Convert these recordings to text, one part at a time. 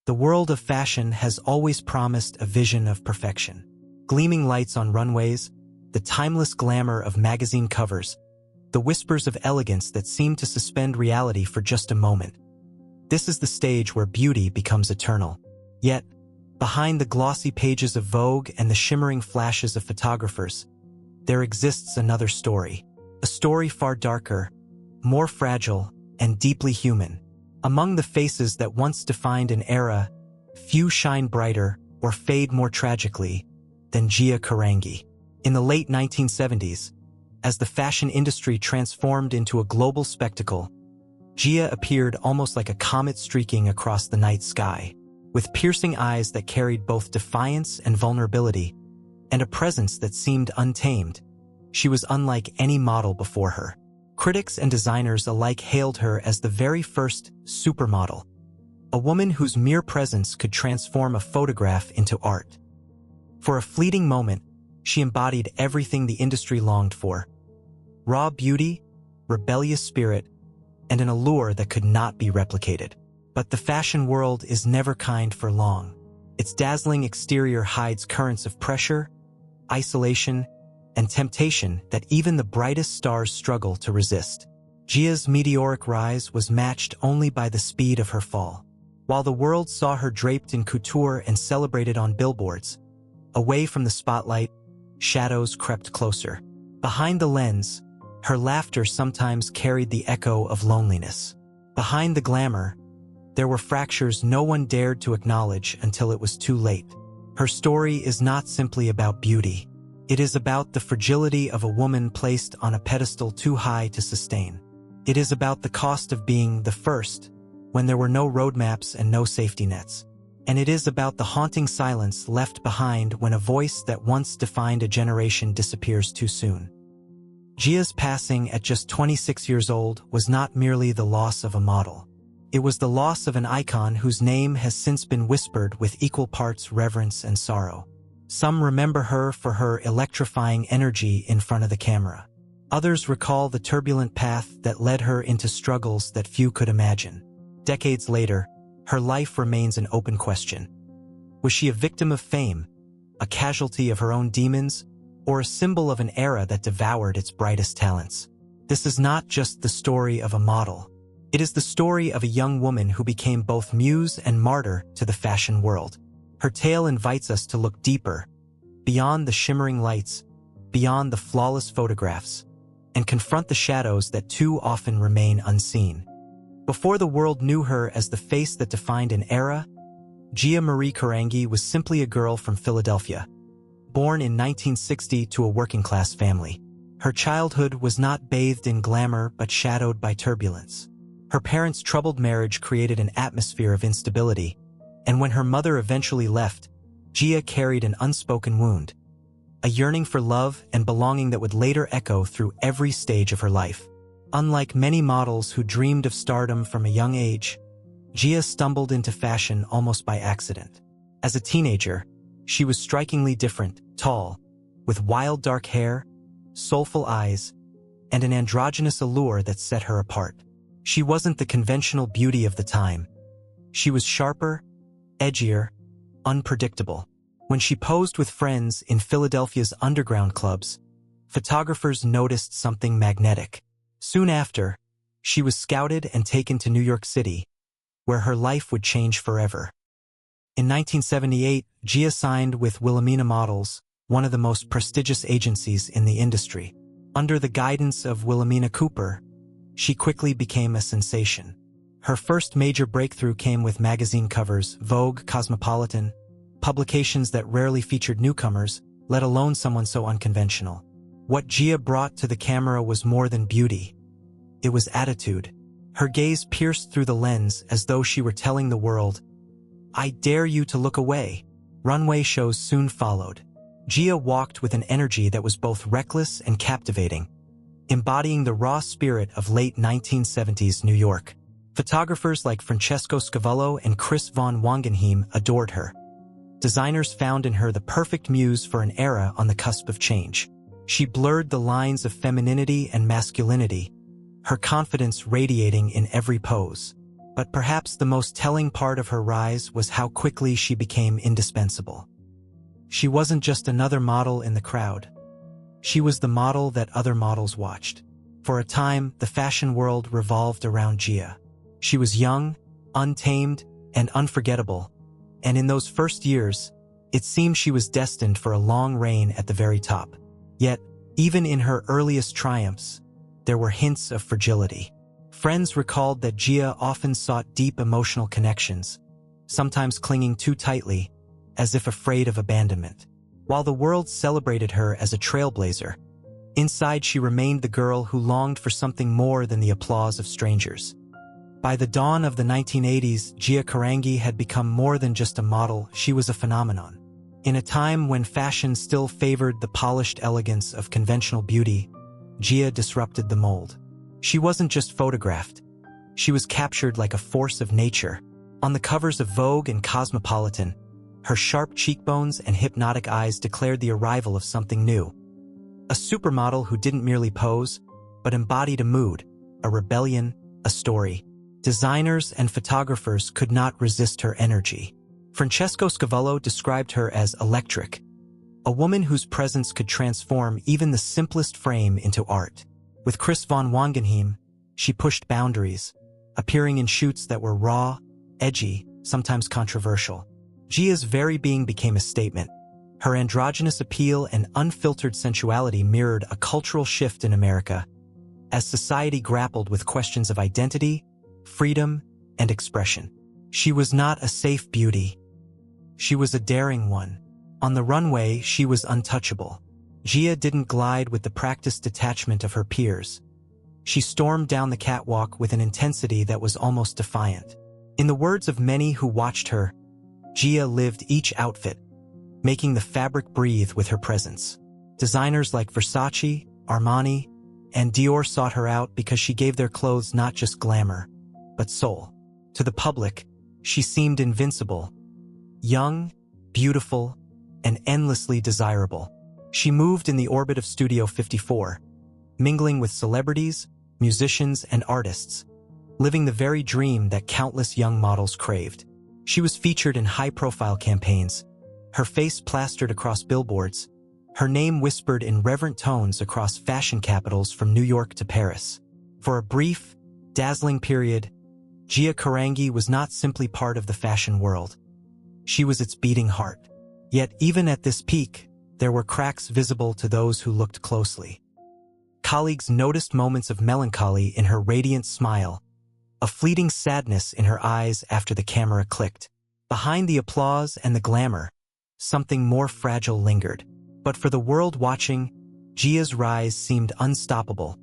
The world of fashion has always promised a vision of perfection. Gleaming lights on runways, the timeless glamour of magazine covers, the whispers of elegance that seem to suspend reality for just a moment. This is the stage where beauty becomes eternal. Yet, behind the glossy pages of Vogue and the shimmering flashes of photographers, there exists another story. A story far darker, more fragile, and deeply human. Among the faces that once defined an era, few shine brighter or fade more tragically than Gia Carangi. In the late 1970s, as the fashion industry transformed into a global spectacle, Gia appeared almost like a comet streaking across the night sky, with piercing eyes that carried both defiance and vulnerability, and a presence that seemed untamed. She was unlike any model before her. Critics and designers alike hailed her as the very first supermodel, a woman whose mere presence could transform a photograph into art. For a fleeting moment, she embodied everything the industry longed for: raw beauty, rebellious spirit, and an allure that could not be replicated. But the fashion world is never kind for long. Its dazzling exterior hides currents of pressure, isolation, and temptation that even the brightest stars struggle to resist. Gia's meteoric rise was matched only by the speed of her fall. While the world saw her draped in couture and celebrated on billboards, away from the spotlight, shadows crept closer. Behind the lens, her laughter sometimes carried the echo of loneliness. Behind the glamour, there were fractures no one dared to acknowledge until it was too late. Her story is not simply about beauty. It is about the fragility of a woman placed on a pedestal too high to sustain. It is about the cost of being the first, when there were no roadmaps and no safety nets. And it is about the haunting silence left behind when a voice that once defined a generation disappears too soon. Gia's passing at just 26 years old was not merely the loss of a model. It was the loss of an icon whose name has since been whispered with equal parts reverence and sorrow. Some remember her for her electrifying energy in front of the camera. Others recall the turbulent path that led her into struggles that few could imagine. Decades later, her life remains an open question. Was she a victim of fame, a casualty of her own demons, or a symbol of an era that devoured its brightest talents? This is not just the story of a model. It is the story of a young woman who became both muse and martyr to the fashion world. Her tale invites us to look deeper, beyond the shimmering lights, beyond the flawless photographs, and confront the shadows that too often remain unseen. Before the world knew her as the face that defined an era, Gia Marie Carangi was simply a girl from Philadelphia, born in 1960 to a working-class family. Her childhood was not bathed in glamour but shadowed by turbulence. Her parents' troubled marriage created an atmosphere of instability, and when her mother eventually left, Gia carried an unspoken wound, a yearning for love and belonging that would later echo through every stage of her life. Unlike many models who dreamed of stardom from a young age, Gia stumbled into fashion almost by accident. As a teenager, she was strikingly different, tall, with wild dark hair, soulful eyes, and an androgynous allure that set her apart. She wasn't the conventional beauty of the time. She was sharper, edgier, unpredictable. When she posed with friends in Philadelphia's underground clubs, photographers noticed something magnetic. Soon after, she was scouted and taken to New York City, where her life would change forever. In 1978, Gia signed with Wilhelmina Models, one of the most prestigious agencies in the industry. Under the guidance of Wilhelmina Cooper, she quickly became a sensation. Her first major breakthrough came with magazine covers, Vogue, Cosmopolitan, publications that rarely featured newcomers, let alone someone so unconventional. What Gia brought to the camera was more than beauty. It was attitude. Her gaze pierced through the lens as though she were telling the world, "I dare you to look away." Runway shows soon followed. Gia walked with an energy that was both reckless and captivating, embodying the raw spirit of late 1970s New York. Photographers like Francesco Scavallo and Chris von Wangenheim adored her. Designers found in her the perfect muse for an era on the cusp of change. She blurred the lines of femininity and masculinity, her confidence radiating in every pose. But perhaps the most telling part of her rise was how quickly she became indispensable. She wasn't just another model in the crowd. She was the model that other models watched. For a time, the fashion world revolved around Gia. She was young, untamed, and unforgettable, and in those first years, it seemed she was destined for a long reign at the very top. Yet, even in her earliest triumphs, there were hints of fragility. Friends recalled that Gia often sought deep emotional connections, sometimes clinging too tightly, as if afraid of abandonment. While the world celebrated her as a trailblazer, inside she remained the girl who longed for something more than the applause of strangers. By the dawn of the 1980s, Gia Carangi had become more than just a model, she was a phenomenon. In a time when fashion still favored the polished elegance of conventional beauty, Gia disrupted the mold. She wasn't just photographed. She was captured like a force of nature. On the covers of Vogue and Cosmopolitan, her sharp cheekbones and hypnotic eyes declared the arrival of something new. A supermodel who didn't merely pose, but embodied a mood, a rebellion, a story. Designers and photographers could not resist her energy. Francesco Scavallo described her as electric, a woman whose presence could transform even the simplest frame into art. With Chris von Wangenheim, she pushed boundaries, appearing in shoots that were raw, edgy, sometimes controversial. Gia's very being became a statement. Her androgynous appeal and unfiltered sensuality mirrored a cultural shift in America, as society grappled with questions of identity, freedom, and expression. She was not a safe beauty. She was a daring one. On the runway, she was untouchable. Gia didn't glide with the practiced detachment of her peers. She stormed down the catwalk with an intensity that was almost defiant. In the words of many who watched her, Gia lived each outfit, making the fabric breathe with her presence. Designers like Versace, Armani, and Dior sought her out because she gave their clothes not just glamour, but soul. To the public, she seemed invincible, young, beautiful, and endlessly desirable. She moved in the orbit of Studio 54, mingling with celebrities, musicians, and artists, living the very dream that countless young models craved. She was featured in high-profile campaigns, her face plastered across billboards, her name whispered in reverent tones across fashion capitals from New York to Paris. For a brief, dazzling period, Gia Carangi was not simply part of the fashion world. She was its beating heart. Yet even at this peak, there were cracks visible to those who looked closely. Colleagues noticed moments of melancholy in her radiant smile, a fleeting sadness in her eyes after the camera clicked. Behind the applause and the glamour, something more fragile lingered. But for the world watching, Gia's rise seemed unstoppable,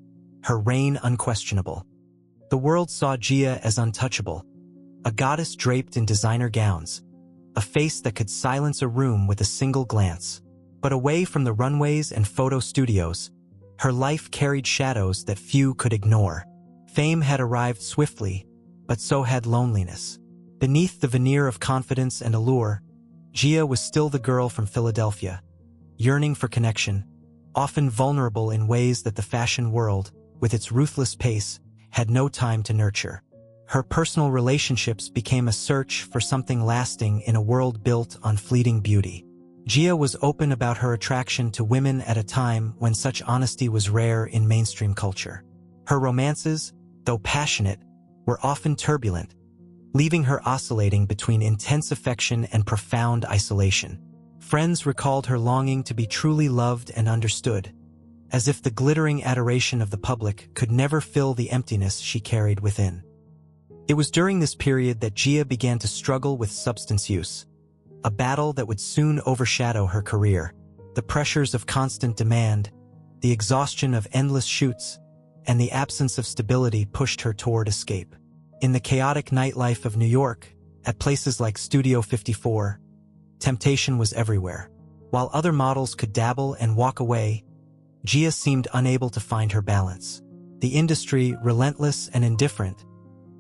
her reign unquestionable. The world saw Gia as untouchable, a goddess draped in designer gowns, a face that could silence a room with a single glance. But away from the runways and photo studios, her life carried shadows that few could ignore. Fame had arrived swiftly, but so had loneliness. Beneath the veneer of confidence and allure, Gia was still the girl from Philadelphia, yearning for connection, often vulnerable in ways that the fashion world, with its ruthless pace, had no time to nurture. Her personal relationships became a search for something lasting in a world built on fleeting beauty. Gia was open about her attraction to women at a time when such honesty was rare in mainstream culture. Her romances, though passionate, were often turbulent, leaving her oscillating between intense affection and profound isolation. Friends recalled her longing to be truly loved and understood, as if the glittering adoration of the public could never fill the emptiness she carried within. It was during this period that Gia began to struggle with substance use, a battle that would soon overshadow her career. The pressures of constant demand, the exhaustion of endless shoots, and the absence of stability pushed her toward escape. In the chaotic nightlife of New York, at places like Studio 54, temptation was everywhere. While other models could dabble and walk away, Gia seemed unable to find her balance. The industry, relentless and indifferent,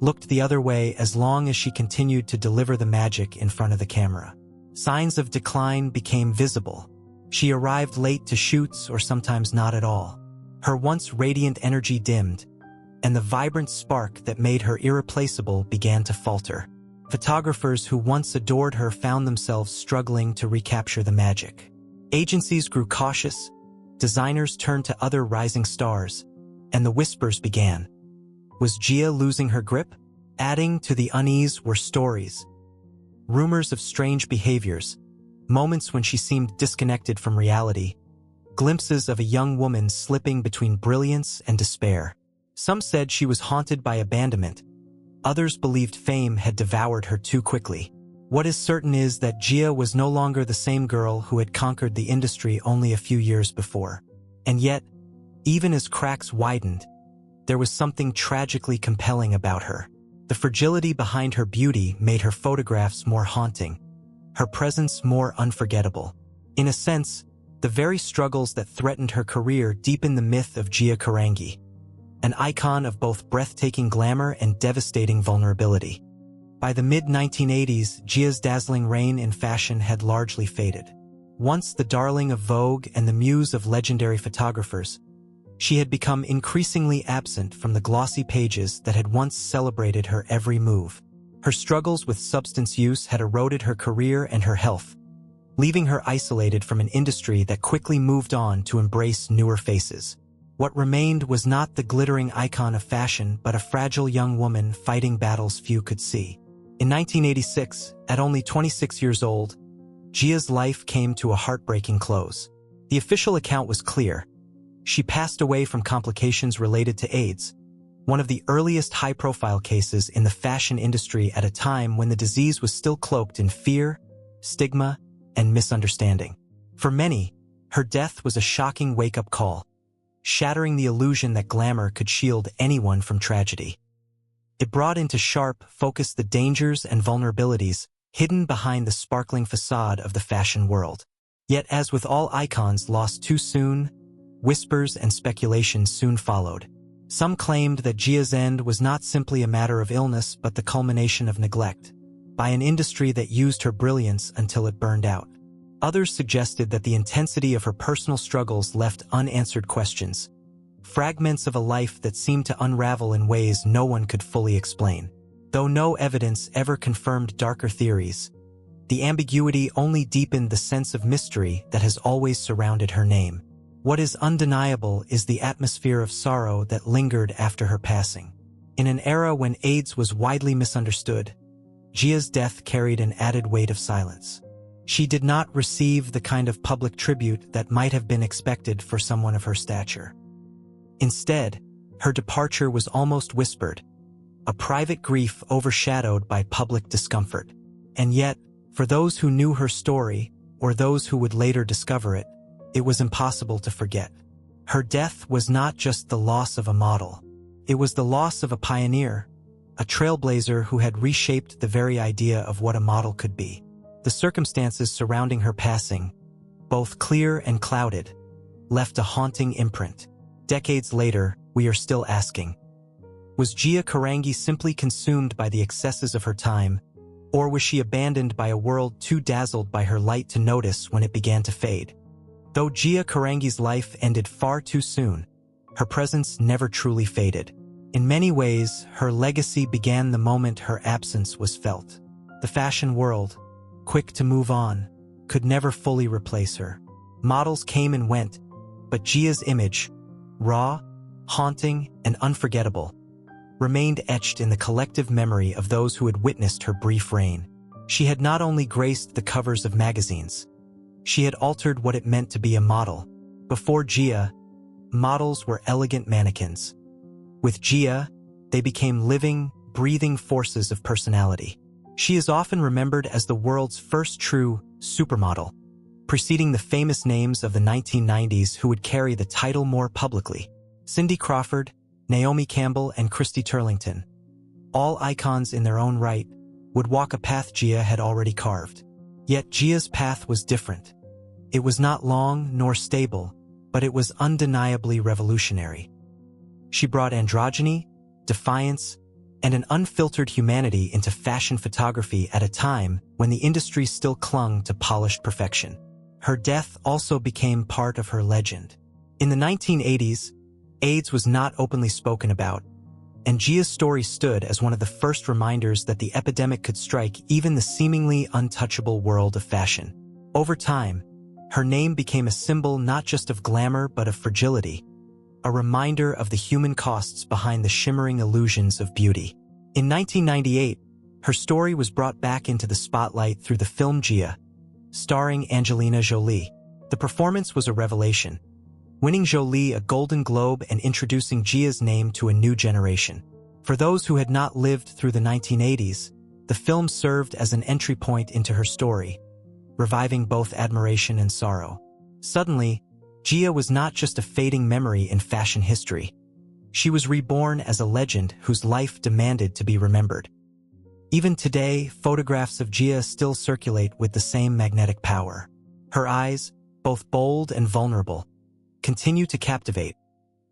looked the other way as long as she continued to deliver the magic in front of the camera. Signs of decline became visible. She arrived late to shoots or sometimes not at all. Her once radiant energy dimmed, and the vibrant spark that made her irreplaceable began to falter. Photographers who once adored her found themselves struggling to recapture the magic. Agencies grew cautious, designers turned to other rising stars, and the whispers began. Was Gia losing her grip? Adding to the unease were stories. Rumors of strange behaviors, moments when she seemed disconnected from reality, glimpses of a young woman slipping between brilliance and despair. Some said she was haunted by abandonment. Others believed fame had devoured her too quickly. What is certain is that Gia was no longer the same girl who had conquered the industry only a few years before. And yet, even as cracks widened, there was something tragically compelling about her. The fragility behind her beauty made her photographs more haunting, her presence more unforgettable. In a sense, the very struggles that threatened her career deepened the myth of Gia Carangi, an icon of both breathtaking glamour and devastating vulnerability. By the mid-1980s, Gia's dazzling reign in fashion had largely faded. Once the darling of Vogue and the muse of legendary photographers, she had become increasingly absent from the glossy pages that had once celebrated her every move. Her struggles with substance use had eroded her career and her health, leaving her isolated from an industry that quickly moved on to embrace newer faces. What remained was not the glittering icon of fashion, but a fragile young woman fighting battles few could see. In 1986, at only 26 years old, Gia's life came to a heartbreaking close. The official account was clear. She passed away from complications related to AIDS, one of the earliest high-profile cases in the fashion industry at a time when the disease was still cloaked in fear, stigma, and misunderstanding. For many, her death was a shocking wake-up call, shattering the illusion that glamour could shield anyone from tragedy. It brought into sharp focus the dangers and vulnerabilities hidden behind the sparkling facade of the fashion world. Yet, as with all icons lost too soon, whispers and speculation soon followed. Some claimed that Gia's end was not simply a matter of illness but the culmination of neglect, by an industry that used her brilliance until it burned out. Others suggested that the intensity of her personal struggles left unanswered questions, fragments of a life that seemed to unravel in ways no one could fully explain. Though no evidence ever confirmed darker theories, the ambiguity only deepened the sense of mystery that has always surrounded her name. What is undeniable is the atmosphere of sorrow that lingered after her passing. In an era when AIDS was widely misunderstood, Gia's death carried an added weight of silence. She did not receive the kind of public tribute that might have been expected for someone of her stature. Instead, her departure was almost whispered, a private grief overshadowed by public discomfort. And yet, for those who knew her story, or those who would later discover it, it was impossible to forget. Her death was not just the loss of a model. It was the loss of a pioneer, a trailblazer who had reshaped the very idea of what a model could be. The circumstances surrounding her passing, both clear and clouded, left a haunting imprint. Decades later, we are still asking, was Gia Carangi simply consumed by the excesses of her time, or was she abandoned by a world too dazzled by her light to notice when it began to fade? Though Gia Carangi's life ended far too soon, her presence never truly faded. In many ways, her legacy began the moment her absence was felt. The fashion world, quick to move on, could never fully replace her. Models came and went, but Gia's image, raw, haunting, and unforgettable, remained etched in the collective memory of those who had witnessed her brief reign. She had not only graced the covers of magazines, she had altered what it meant to be a model. Before Gia, models were elegant mannequins. With Gia, they became living, breathing forces of personality. She is often remembered as the world's first true supermodel, preceding the famous names of the 1990s who would carry the title more publicly: Cindy Crawford, Naomi Campbell, and Christy Turlington. All icons in their own right, would walk a path Gia had already carved. Yet Gia's path was different. It was not long nor stable, but it was undeniably revolutionary. She brought androgyny, defiance, and an unfiltered humanity into fashion photography at a time when the industry still clung to polished perfection. Her death also became part of her legend. In the 1980s, AIDS was not openly spoken about, and Gia's story stood as one of the first reminders that the epidemic could strike even the seemingly untouchable world of fashion. Over time, her name became a symbol not just of glamour but of fragility, a reminder of the human costs behind the shimmering illusions of beauty. In 1998, her story was brought back into the spotlight through the film Gia, starring Angelina Jolie. The performance was a revelation, winning Jolie a Golden Globe and introducing Gia's name to a new generation. For those who had not lived through the 1980s, the film served as an entry point into her story, reviving both admiration and sorrow. Suddenly, Gia was not just a fading memory in fashion history. She was reborn as a legend whose life demanded to be remembered. Even today, photographs of Gia still circulate with the same magnetic power. Her eyes, both bold and vulnerable, continue to captivate,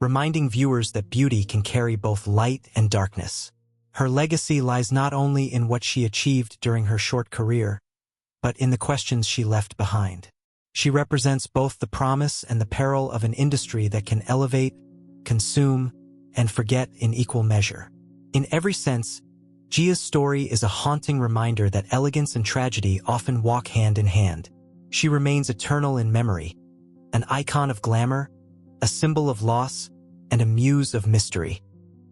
reminding viewers that beauty can carry both light and darkness. Her legacy lies not only in what she achieved during her short career, but in the questions she left behind. She represents both the promise and the peril of an industry that can elevate, consume, and forget in equal measure. In every sense, Gia's story is a haunting reminder that elegance and tragedy often walk hand in hand. She remains eternal in memory, an icon of glamour, a symbol of loss, and a muse of mystery.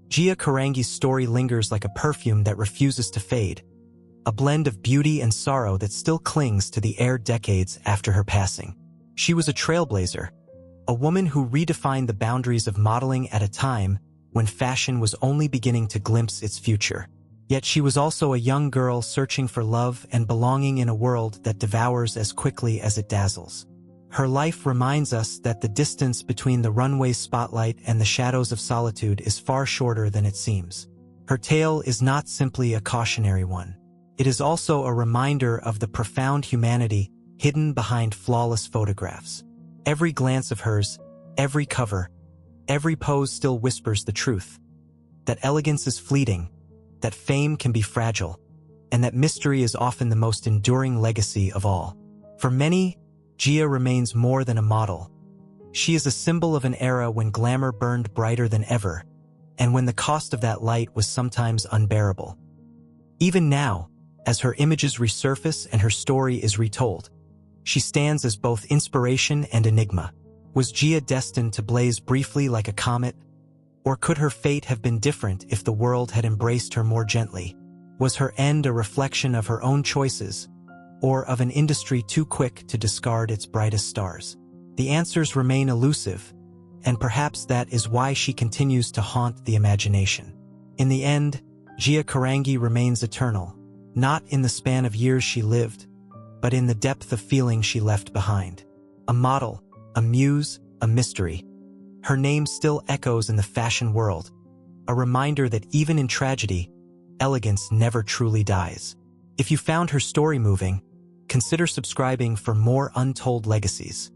Gia Carangi's story lingers like a perfume that refuses to fade, a blend of beauty and sorrow that still clings to the air decades after her passing. She was a trailblazer, a woman who redefined the boundaries of modeling at a time when fashion was only beginning to glimpse its future. Yet she was also a young girl searching for love and belonging in a world that devours as quickly as it dazzles. Her life reminds us that the distance between the runway spotlight and the shadows of solitude is far shorter than it seems. Her tale is not simply a cautionary one. It is also a reminder of the profound humanity hidden behind flawless photographs. Every glance of hers, every cover, every pose still whispers the truth. That elegance is fleeting, that fame can be fragile, and that mystery is often the most enduring legacy of all. For many, Gia remains more than a model. She is a symbol of an era when glamour burned brighter than ever, and when the cost of that light was sometimes unbearable. Even now, as her images resurface and her story is retold, she stands as both inspiration and enigma. Was Gia destined to blaze briefly like a comet? Or could her fate have been different if the world had embraced her more gently? Was her end a reflection of her own choices, or of an industry too quick to discard its brightest stars? The answers remain elusive, and perhaps that is why she continues to haunt the imagination. In the end, Gia Carangi remains eternal, not in the span of years she lived, but in the depth of feeling she left behind. A model, a muse, a mystery. Her name still echoes in the fashion world, a reminder that even in tragedy, elegance never truly dies. If you found her story moving, consider subscribing for more untold legacies.